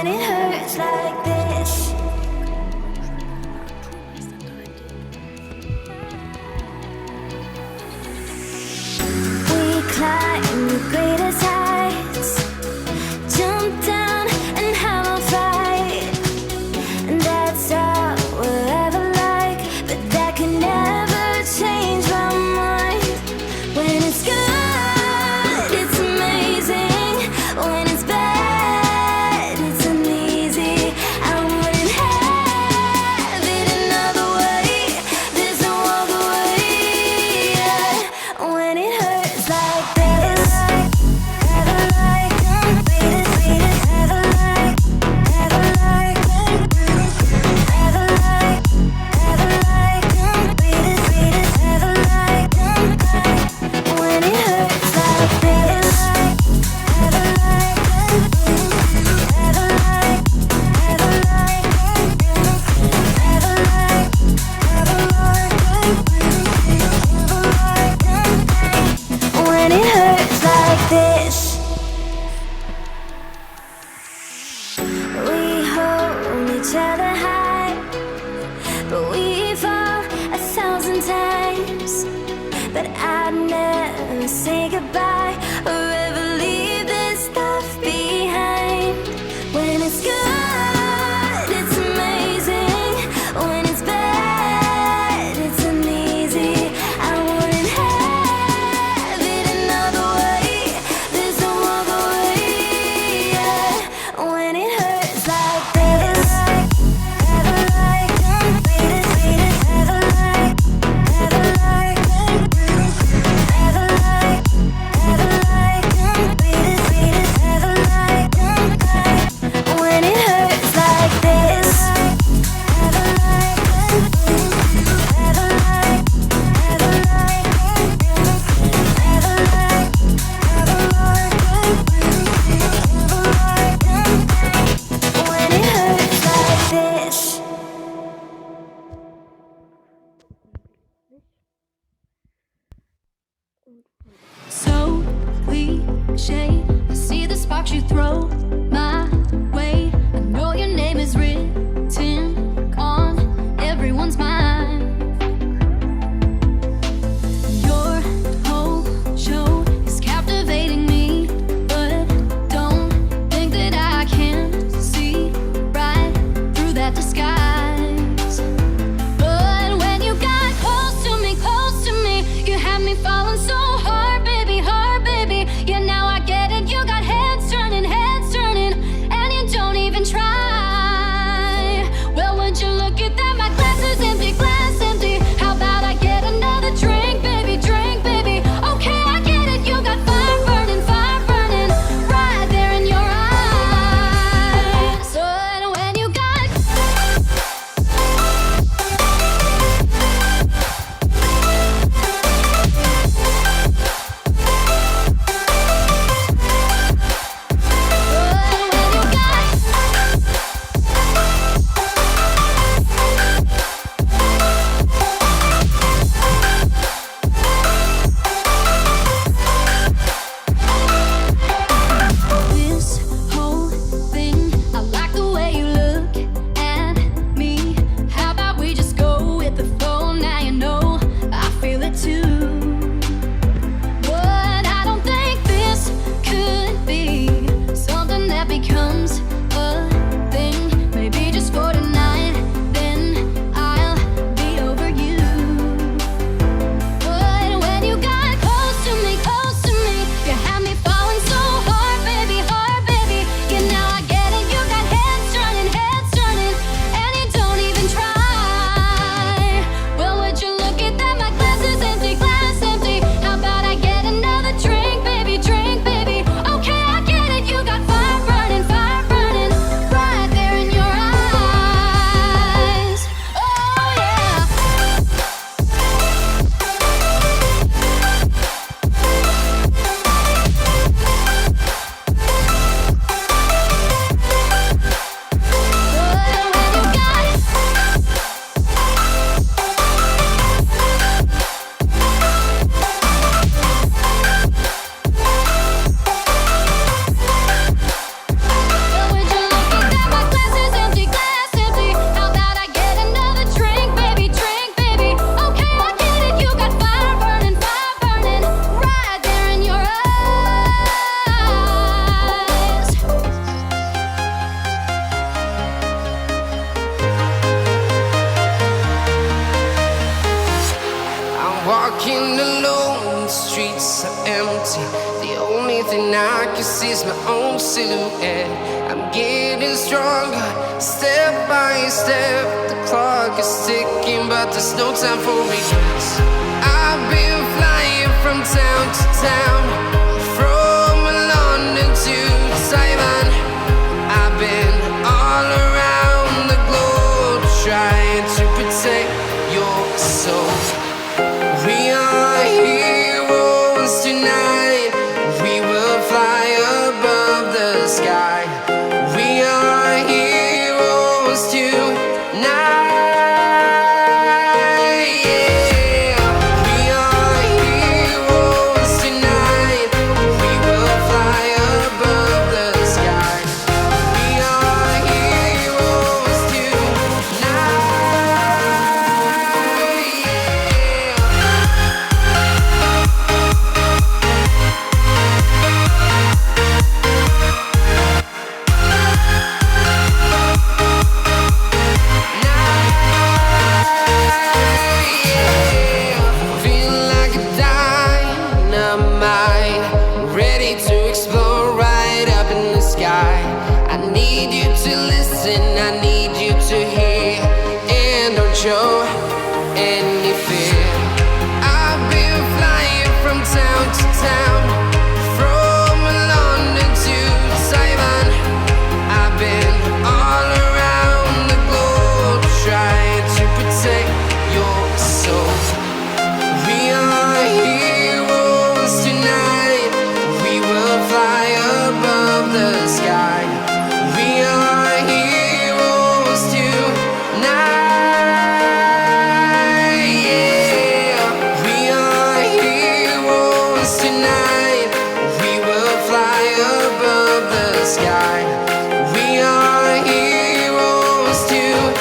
when it hurts like this. We climb the greatest heights, jump down and have a fight, and that's all we'll ever like. But that can never change my mind. When it's good, it's amazing. When it's bad, it's uneasy. I wouldn't have it another way. There's no other way. Yeah. When it hurts like this. thing I can see is my own silhouette. I'm getting stronger, step by step. The clock is ticking, but there's no time for regrets. I've been flying from town to town, from London to Taiwan. I've been all around the globe, trying to protect your soul. We are heroes tonight. We will fly above the sky. We are heroes tonight. Yeah. We are heroes tonight. We will fly above the sky. We are heroes tonight. Feel like a dynamite, ready to explode right up in the sky. I need you to listen, I need you to hear, and don't show any fear. I've been flying from town to town, from London to Taiwan. I've been all around the globe, trying to protect your soul. We are heroes tonight. We will fly above the sky. We are heroes tonight. Yeah. We are heroes tonight. We will fly above the sky. We are heroes tonight.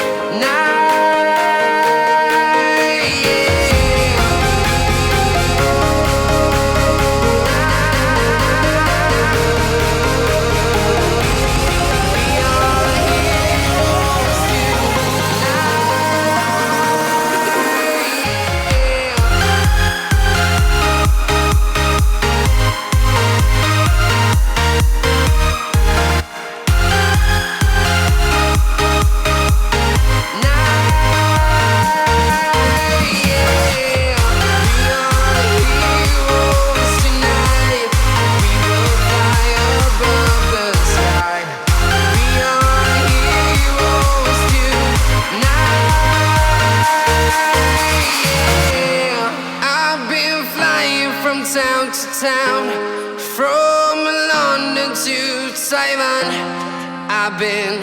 I've been flying from town to town, from London to Taiwan. I've been